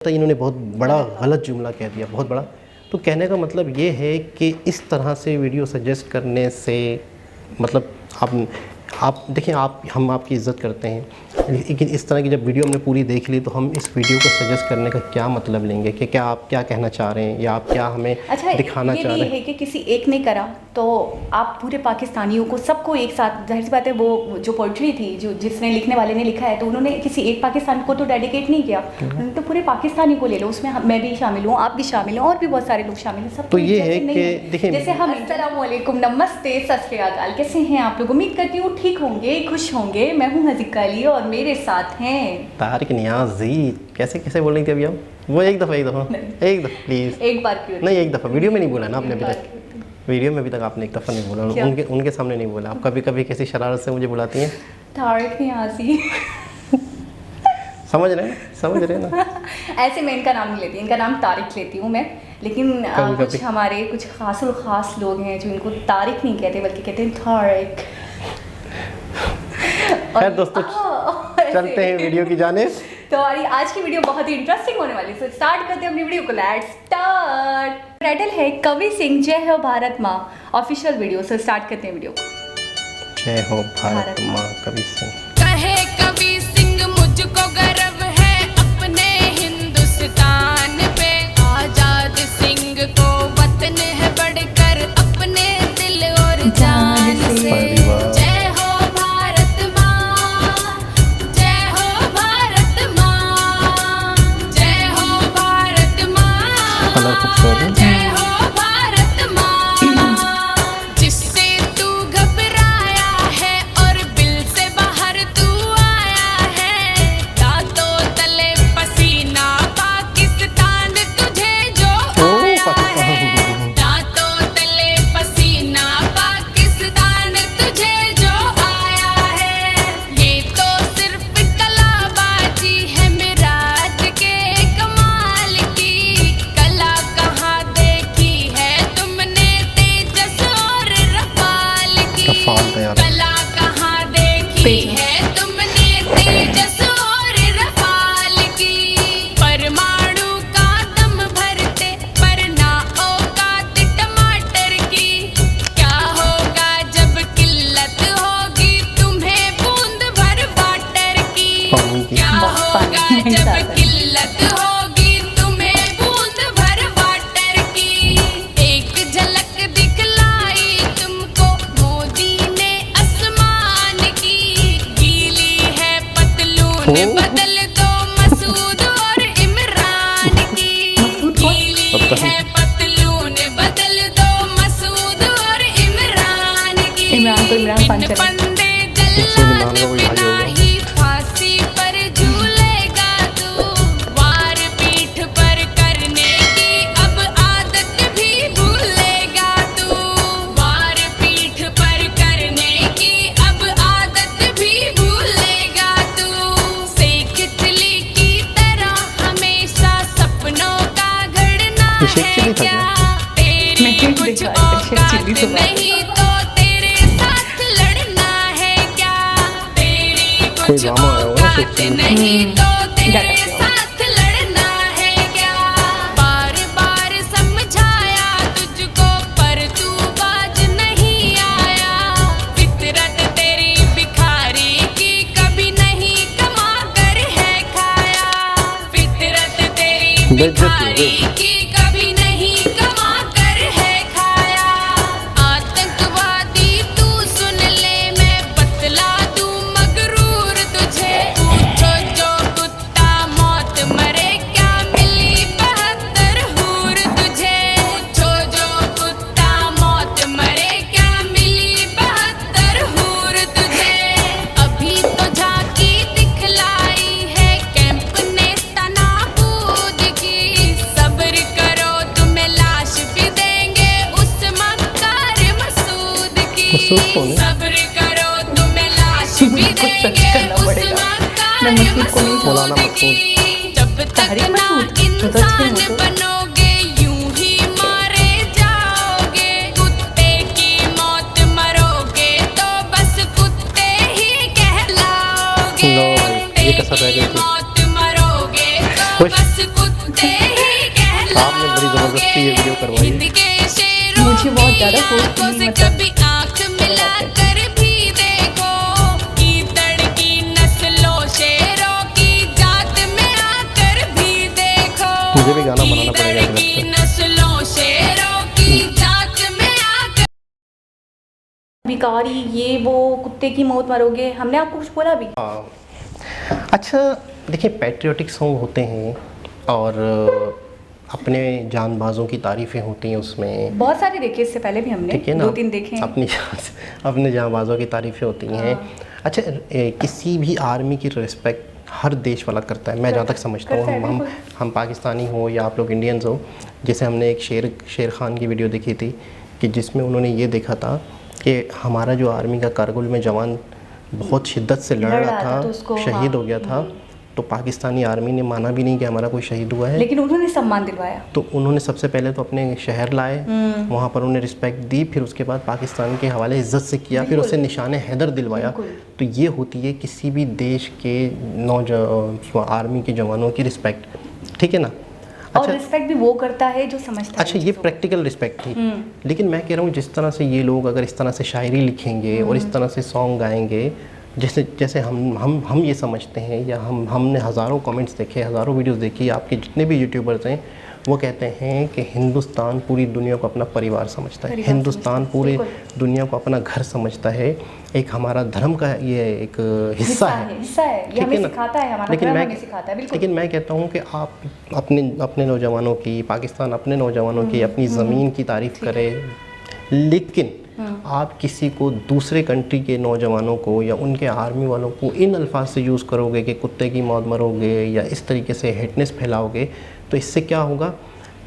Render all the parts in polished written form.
तो इन्होंने बहुत बड़ा गलत जुमला कह दिया, बहुत बड़ा। तो कहने का मतलब ये है कि इस तरह से वीडियो सजेस्ट करने से मतलब आप देखिए, हम आपकी इज़्ज़त करते हैं, लेकिन इस तरह की जब वीडियो हमने पूरी देख ली तो हम इस वीडियो को सजेस्ट करने का क्या मतलब लेंगे कि क्या आप क्या कहना चाह रहे हैं या आप क्या हमें दिखाना चाह रहे हैं। है कि किसी एक ने करा तो आप पूरे पाकिस्तानियों को सबको एक साथ, जाहिर सी बात है वो जो पोइट्री थी जो जिसने लिखने वाले ने लिखा है तो उन्होंने किसी एक पाकिस्तान को तो डेडिकेट नहीं किया, उन्होंने तो पूरे पाकिस्तानी को ले लो, उसमें मैं भी शामिल हूँ, आप भी शामिल हो और भी बहुत सारे लोग शामिल हैं। सब तो ये है कि देखिए, जैसे हम अस्सलामुअलैकुम, नमस्ते, सत श्री अकाल, कैसे हैं आप लोग? उम्मीद करती हूँ ठीक होंगे, खुश होंगे। मैं हूँ हज़ीका अली और मेरे साथ हैं तारिक नियाज़ी। कैसे बोल रही थी अभी आप? वो एक दफ़ा प्लीज़। एक बार क्यों? नहीं, एक दफ़ा वीडियो में नहीं बोला ना आपने अभी तक। वीडियो में अभी तक आपने एक दफ़ा नहीं बोला, उनके सामने नहीं बोला। आप कभी कैसी शरारत से मुझे बुलाती हैं तारिक नियाज़ी। समझ रहे हैं ना। ऐसे मैं इनका नाम नहीं लेती, इनका नाम तारिक लेती हूँ मैं, लेकिन कुछ हमारे कुछ खास लोग हैं जो इनको तारिक नहीं कहते बल्कि कहते हैं तारिक। खैर दोस्तों, चलते हैं वीडियो की जानिब। तो हमारी आज की वीडियो बहुत ही इंटरेस्टिंग होने वाली है, तो स्टार्ट करते हैं अपनी वीडियो को। Let's start. टाइटल है कवि सिंह जय हो भारत माँ, ऑफिशियल वीडियो। से स्टार्ट करते हैं वीडियो को। जय हो भारत माँ। कवि सिंह कहे कवि सिंह मुझको गर्व है अपने हिंदुस्तान पे, आजाद सिंह को वतन है बढ़कर अपने दिल और जान से। जय हो भारत माँ, जय हो भारत माँ, जय हो भारत माँ, जय हो भारत माँ। जिससे तू घबराया है और बिल से बाहर तू आया है, दांतों तले पसीना पाकिस्तान तुझे जो आया है, दांतों तले पसीना पाकिस्तान तुझे जो आया है। ये तो सिर्फ कलाबाजी है मिराज के कमाल की, कला कहाँ देखी है तुमने तेजस और रफाल की, कला कहाँ देखी है तुमने तेजस और रफाल की। परमाणु का दम भरते पर ना औकात टमाटर की, क्या होगा जब किल्लत होगी तुम्हें बूंद भर वाटर की, क्या होगा जब किल्लत होगी तुम्हें बूंद भर वाटर की। एक झलक दिखलाई तुमको मोदी ने आसमान की, गीली है पतलून बदल दो मसूद और इमरान की, गीली है पतलून बदल दो मसूद और इमरान की। बिन फंदे जल्लाद बिना ही फांसी पर झूलेगा तू, वार पीठ पर करने की अब आदत भी भूलेगा तू, वार पीठ पर करने की अब आदत भी भूलेगा तू। शेख चिली की तरह हमेशा सपनों का गढ़ना है क्या, तेरी कुछ औकात नहीं तो तेरे साथ लड़ना है क्या, तेरी कुछ औकात नहीं तो तेरे साथ लड़ना है क्या। बार बार समझाया तुझको पर तू बाज नहीं आया, फितरत तेरी भिखारी की कभी नहीं कमा कर है खाया, फितरत तेरी भिखारी की कभी नहीं कमा कर है खाया। आतंकवादी तू सुन ले मैं बतला दूं मगरूर तुझे, पूछो जो कुत्ता मौत मरे क्या मिली 72 हूर तुझे, पूछो जो कुत्ता मौत मरे क्या मिली 72 हूर तुझे। अभी तो झांकी दिखलाई है कैंप ने तनाबूद की, सब्र करो तुम्हें लाश भी देंगे उस मक्कार मसूद की, सब्र करो तुम्हें लाश भी देंगे उस मक्कार मसूद की। जब तक ना इंसान बनोगे यूं ही मारे जाओगे, कुत्ते की मौत मरोगे तो बस कुत्ते ही कहलाओगे, कुत्ते की मौत मरोगे तो बस कुत्ते सुनते ही आपने बड़ी ज़बरदस्ती ये वीडियो करवाई। हिंद के शेरों मुझे बहुत ज़्यादा की आंखों फोर्सफुली से मतलब कभी आंख मिलाकर भी देखो कीचड़ की नस्लों शेरों की जात में आकर भी देखो मुझे भी गाना बनाना पड़ेगा कीचड़ ऐसा की लगता है। नस्लों शेरों की जात में आकर भिखारी ये वो कुत्ते की मौत मरोगे, हमने आपको कुछ बोला भी? अच्छा देखिए, पैट्रियोटिक सॉन्ग होते हैं और अपने जानबाजों की तारीफ़ें होती हैं उसमें, बहुत सारे देखे इससे पहले भी हमने, ठीक है ना, 2-3 देखे हैं। अपने जानबाजों की तारीफ़ें होती हैं। अच्छा किसी भी आर्मी की रिस्पेक्ट हर देश वाला करता है, मैं जहाँ तक समझता हूँ। करता है, हम बिल्कुल। हम पाकिस्तानी हो या आप लोग इंडियंस हो, जैसे हमने एक शेर खान की वीडियो देखी थी कि जिसमें उन्होंने ये देखा था कि हमारा जो आर्मी का कारगिल में जवान बहुत शिद्दत से लड़ रहा था, तो उसको शहीद हो गया था, तो पाकिस्तानी आर्मी ने माना भी नहीं कि हमारा कोई शहीद हुआ है, लेकिन उन्होंने सम्मान दिलवाया। तो उन्होंने सबसे पहले तो अपने शहर लाए, वहाँ पर उन्हें रिस्पेक्ट दी, फिर उसके बाद पाकिस्तान के हवाले इज़्ज़त से किया, फिर उसे निशान हैदर दिलवाया। तो ये होती है किसी भी देश के आर्मी के जवानों की रिस्पेक्ट, ठीक है ना। और रिस्पेक्ट भी वो करता है जो समझता है अच्छा ये प्रैक्टिकल रिस्पेक्ट थी, लेकिन मैं कह रहा हूँ जिस तरह से ये लोग अगर इस तरह से शायरी लिखेंगे और इस तरह से सॉन्ग गाएंगे, जैसे जैसे हम ये समझते हैं, या हमने हज़ारों कमेंट्स देखे, हज़ारों वीडियोस देखी, आपके जितने भी यूट्यूबर्स हैं वो कहते हैं कि हिंदुस्तान पूरी दुनिया को अपना परिवार समझता है, हिंदुस्तान पूरे दुनिया को अपना घर समझता है, एक हमारा धर्म का ये एक हिस्सा है, ये हमें सिखाता है, हमारा धर्म हमें सिखाता है, बिल्कुल। लेकिन मैं कहता हूँ कि आप अपने नौजवानों की, पाकिस्तान अपने नौजवानों की, अपनी ज़मीन की तारीफ़ करें, लेकिन आप किसी को दूसरे कंट्री के नौजवानों को या उनके आर्मी वालों को इन अल्फाज से यूज़ करोगे कि कुत्ते की मौत मरोगे या इस तरीके से हेटनेस फैलाओगे, तो इससे क्या होगा,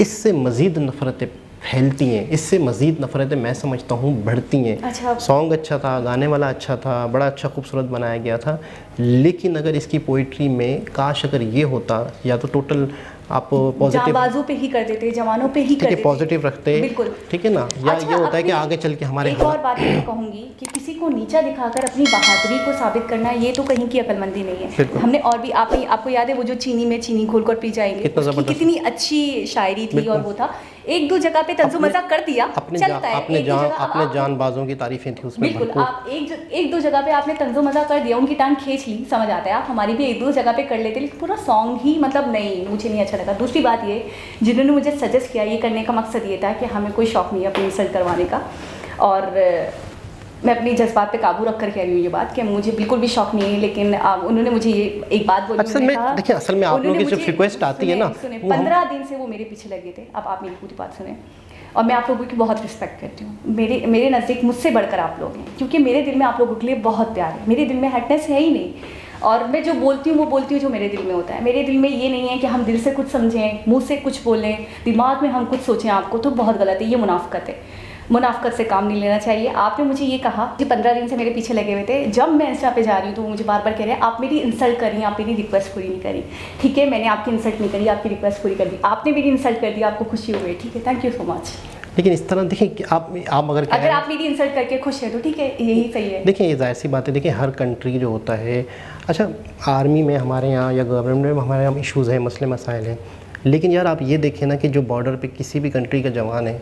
इससे मज़ीद नफ़रतें फैलती हैं, इससे मज़ीद नफ़रतें मैं समझता हूँ बढ़ती हैं। अच्छा। सॉन्ग अच्छा था, गाने वाला अच्छा था, बड़ा अच्छा खूबसूरत बनाया गया था, लेकिन अगर इसकी पोइट्री में काश अगर ये होता, या तो टोटल आप पॉजिटिव जांबाजों पे ही कर देते, जवानों पे ही कर देते, पॉजिटिव रखते, बिल्कुल, ठीक है ना। या अच्छा, ये होता है कि आगे चल के हमारे एक और बात मैं कहूँगी कि किसी को नीचा दिखाकर अपनी बहादुरी को साबित करना, ये तो कहीं की अक्लमंदी नहीं है। हमने और भी आपको याद है वो जो चीनी में चीनी घोलकर पी जाएंगे, कितनी अच्छी शायरी थी, और वो था एक दो जगह पे तंजो मजाक कर दिया, चलता है, अपने जानबाजों की तारीफें थी उसमें, बिल्कुल। आप एक दो जगह पे आपने तंजो मजाक कर दिया, उनकी टांग खींच ली, समझ आता है, आप हमारी भी एक दो जगह पे कर लेते, लेकिन पूरा सॉन्ग ही मतलब नहीं, मुझे नहीं अच्छा लगा। दूसरी बात ये, जिन्होंने मुझे सजेस्ट किया, ये करने का मकसद ये था कि हमें कोई शौक नहीं है अपनी इंसल्ट करवाने का, और मैं अपनी जज्बात पे काबू रख कर कह रही हूँ ये बात कि मुझे बिल्कुल भी शौक नहीं है, लेकिन उन्होंने मुझे ये एक बात बोली। असल में देखिए, असल में आप लोगों की जब रिक्वेस्ट आती है ना, 15 दिन से वो मेरे पीछे लगे थे। अब आप मेरी पूरी बात सुने, और मैं आप लोगों की बहुत रिस्पेक्ट करती हूँ, मेरे नज़दीक मुझसे बढ़कर आप लोग हैं, क्योंकि मेरे दिल में आप लोगों के लिए बहुत प्यार है, मेरे दिल में हेटनेस है ही नहीं, और मैं जो बोलती हूँ वो बोलती हूँ जो मेरे दिल में होता है। मेरे दिल में ये नहीं है कि हम दिल से कुछ समझें, मुंह से कुछ बोलें, दिमाग में हम कुछ सोचें आपको, तो बहुत गलत है, ये मुनाफकत है, मुनाफकत से काम नहीं लेना चाहिए। आपने मुझे ये कहा कि 15 दिन से मेरे पीछे लगे हुए थे, जब मैं इंस्टा पे जा रही हूँ तो वो मुझे बार बार कह रहे हैं आप मेरी इंसल्ट कर रही हैं, आप मेरी रिक्वेस्ट पूरी नहीं करी। ठीक है, मैंने आपकी इंसल्ट नहीं करी, आपकी रिक्वेस्ट पूरी कर दी, आपने मेरी इंसल्ट कर दी, आपको खुशी हो गई, ठीक है, थैंक यू सो मच। लेकिन इस तरह देखिए कि आप अगर आप मेरी इंसल्ट करके खुश हैं तो ठीक है, यही सही है। देखिए ये जाहिर सी बात है, देखिए हर कंट्री जो होता है, अच्छा आर्मी में हमारे यहाँ या गवर्नमेंट में हमारे यहाँ इश्यूज़ हैं, मसले मसाइल हैं, लेकिन यार आप ये देखें ना कि जो बॉर्डर पे किसी भी कंट्री का जवान है,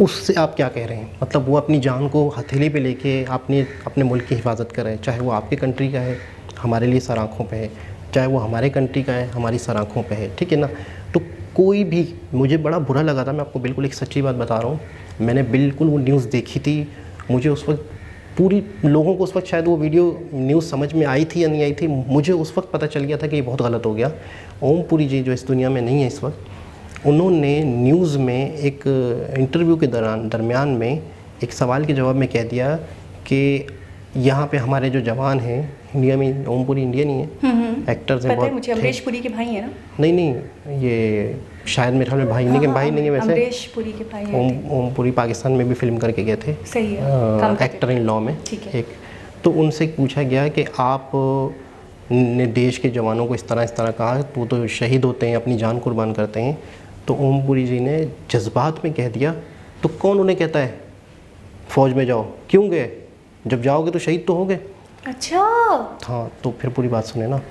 उससे आप क्या कह रहे हैं, मतलब वो अपनी जान को हथेली पे लेके अपने मुल्क की हिफाजत कर रहे हैं, चाहे वो आपके कंट्री का है, हमारे लिए सर आँखों पे है, चाहे वो हमारे कंट्री का है, हमारी सर आँखों पे है, ठीक है ना। तो कोई भी, मुझे बड़ा बुरा लगा था, मैं आपको बिल्कुल एक सच्ची बात बता रहा हूँ, मैंने बिल्कुल वो न्यूज़ देखी थी, मुझे उस वक्त पूरी लोगों को उस वक्त शायद वो वीडियो न्यूज़ समझ में आई थी या नहीं आई थी, मुझे उस वक्त पता चल गया था कि ये बहुत गलत हो गया। ओमपुरी जी जो इस दुनिया में नहीं है इस वक्त, उन्होंने न्यूज़ में एक इंटरव्यू के दरमियान में एक सवाल के जवाब में कह दिया कि यहाँ पे हमारे जो जवान हैं इंडिया में, ओमपुरी इंडियन ही है, एक्टर्स हैं बहुत, मुझे अमरीश पुरी के भाई हैं ना? नहीं ये शायद मेरे ख्याल में भाई नहीं है वैसे, अमरीश पुरी के भाई हैं। ओमपुरी पाकिस्तान में भी फिल्म करके गए थे, सही है, एक्टर इन लॉ में, ठीक है। एक तो उनसे पूछा गया कि आप ने देश के जवानों को इस तरह कहा, वो तो शहीद होते हैं, अपनी जान कुर्बान करते हैं, तो ओमपुरी जी ने जज्बात में कह दिया, तो कौन उन्हें कहता है फ़ौज में जाओ, क्यों गए, जब जाओगे तो शहीद तो हो गए। अच्छा हाँ, तो फिर पूरी बात सुने ना,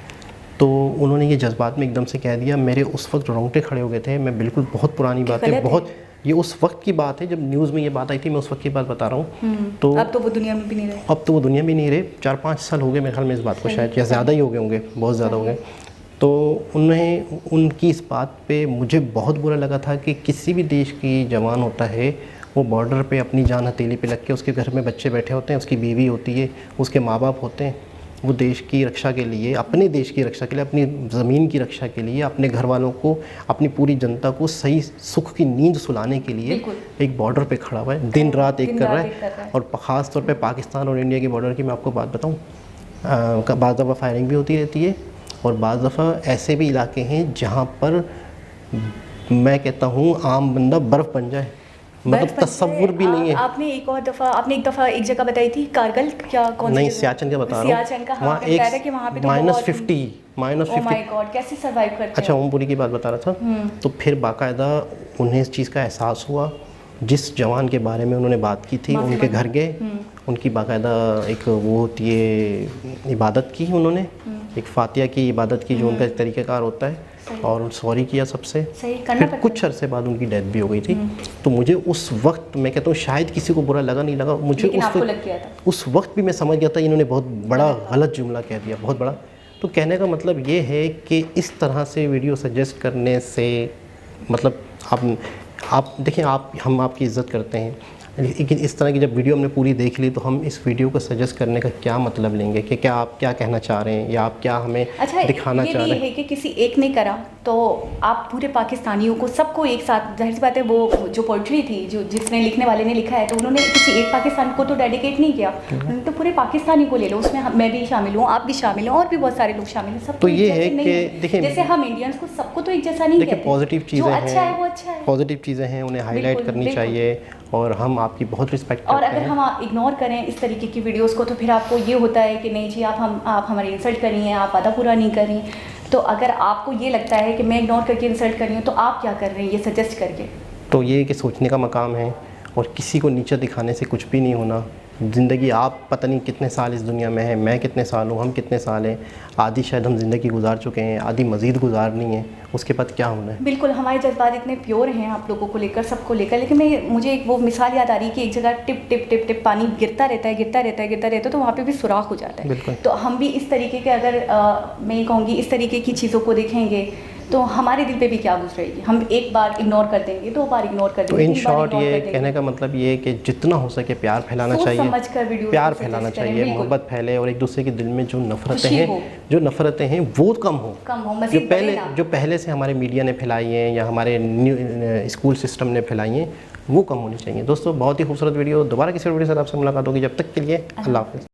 तो उन्होंने ये जज्बात में एकदम से कह दिया, मेरे उस वक्त रोंगटे खड़े हो गए थे। मैं बिल्कुल, बहुत पुरानी बात है, बहुत, ये उस वक्त की बात है जब न्यूज़ में ये बात आई थी, मैं उस वक्त की बात बता रहा हूँ। तो अब तो वो दुनिया में भी नहीं रहे। अब तो वो दुनिया में नहीं रहे, 4-5 साल हो गए मेरे ख्याल में इस बात को, शायद या ज़्यादा ही हो गए होंगे, बहुत ज़्यादा हो गए। तो उन्हें, उनकी इस बात पे मुझे बहुत बुरा लगा था कि किसी भी देश की जवान होता है, वो बॉर्डर पे अपनी जान हथेली पे लग के, उसके घर में बच्चे बैठे होते हैं, उसकी बीवी होती है, उसके माँ बाप होते हैं, वो देश की रक्षा के लिए, अपने देश की रक्षा के लिए, अपनी ज़मीन की रक्षा के लिए, अपने घर वालों को, अपनी पूरी जनता को सही सुख की नींद सुलाने के लिए एक बॉर्डर पे खड़ा हुआ है, दिन रात एक कर रहा है। और ख़ास तौर पे पाकिस्तान और इंडिया के बॉर्डर की मैं आपको बात बताऊँ, बाज़ दफ़ा फायरिंग भी होती रहती है, और बाज़ दफ़ा ऐसे भी इलाके हैं जहाँ पर मैं कहता हूँ आम बंदा बर्फ़ बन जाए, मतलब तस्वुर भी नहीं है। आपने एक दफ़ा एक जगह बताई थी, कारगिल, क्या कौन सी नहीं, जगह? सियाचिन का बता रहा हूँ। सियाचिन का, वहाँ हाँ, बताया था कि वहाँ पे तो -50 ओह माय गॉड, कैसे सर्वाइव करते हैं? अच्छा, ओमपुरी की बात बता रहा था। तो फिर बाकायदा उन्हें इस चीज़ का एहसास हुआ, जिस जवान के बारे में उन्होंने बात की थी, उनके घर गए, उनकी बाकायदा एक वो होती है इबादत की, उन्होंने एक फातिया की इबादत की, जो उनका एक तरीक़ाकार होता है, और सॉरी किया सबसे। फिर कुछ अरसे बाद उनकी डेथ भी हो गई थी। तो मुझे उस वक्त, मैं कहता हूँ शायद किसी को बुरा लगा, नहीं लगा मुझे, उस वक्त भी मैं समझ गया था इन्होंने बहुत बड़ा गलत जुमला कह दिया, बहुत बड़ा। तो कहने का मतलब ये है कि इस तरह से वीडियो सजेस्ट करने से, मतलब आप देखिए, हम आपकी इज़्ज़त करते हैं, लेकिन इस तरह की जब वीडियो हमने पूरी देख ली, तो हम इस वीडियो को सजेस्ट करने का क्या मतलब लेंगे, कि क्या आप क्या कहना चाह रहे हैं, या आप क्या हमें दिखाना चाह रहे हैं? है कि किसी एक ने करा तो आप पूरे पाकिस्तानियों को, सबको एक साथ, जाहिर सी बात है, वो जो पोइट्री थी, जो जिसने लिखने वाले ने लिखा है, तो उन्होंने किसी एक पाकिस्तान को तो डेडिकेट नहीं किया, उन्होंने तो पूरे पाकिस्तानी को ले लो, उसमें मैं भी शामिल हूँ, आप भी शामिल हो, और भी बहुत सारे लोग शामिल हैं। सब तो ये है कि देखिए, जैसे हम इंडियंस को सबको तो एक जैसा नहीं कहते, पॉजिटिव चीज़ें हैं, अच्छा है वो अच्छा है, पॉजिटिव चीज़ें हैं, उन्हें हाईलाइट करनी चाहिए, और हम आपकी बहुत रिस्पेक्ट करते हैं। और अगर हम इग्नोर करें इस तरीके की वीडियोस को, तो फिर आपको ये होता है कि नहीं जी, आप हमारी इंसल्ट कर रही हैं, आप वादा पूरा नहीं कर रही। तो अगर आपको ये लगता है कि मैं इग्नोर करके इंसल्ट कर रही हूँ, तो आप क्या कर रहे हैं ये सजेस्ट करके? तो ये कि सोचने का मकाम है, और किसी को नीचे दिखाने से कुछ भी नहीं होना। ज़िंदगी, आप पता नहीं कितने साल इस दुनिया में हैं, मैं कितने साल हूँ, हम कितने साल हैं, आधी शायद हम ज़िंदगी गुजार चुके हैं, आधी मज़ीद गुजारनी है, उसके बाद क्या होना है। बिल्कुल, हमारे जज्बात इतने प्योर हैं आप लोगों को लेकर, सबको लेकर, लेकिन मुझे एक वो मिसाल याद आ रही है कि एक जगह टिप टिप टिप टिप पानी गिरता रहता है, तो वहाँ पे भी सुराख हो जाता है। तो हम भी इस तरीके के, अगर मैं ये कहूँगी, इस तरीके की चीज़ों को देखेंगे, तो हमारे दिल पे भी क्या गुजरेगी। हम एक बार इग्नोर कर देंगे, 2 बार इग्नोर कर देंगे, तो इन शॉर्ट ये कहने का मतलब ये है कि जितना हो सके प्यार फैलाना चाहिए, प्यार फैलाना चाहिए, मोहब्बत फैले, और एक दूसरे के दिल में जो नफ़रतें हैं वो कम हो। जो पहले से हमारे मीडिया ने फैलाई हैं, या हमारे स्कूल सिस्टम ने फैलाई हैं, वो कम होनी चाहिए। दोस्तों, बहुत ही खूबसूरत वीडियो, दोबारा किसी वीडियो से आपसे मुलाकात होगी, जब तक के लिए अल्लाह हाफ़िज़।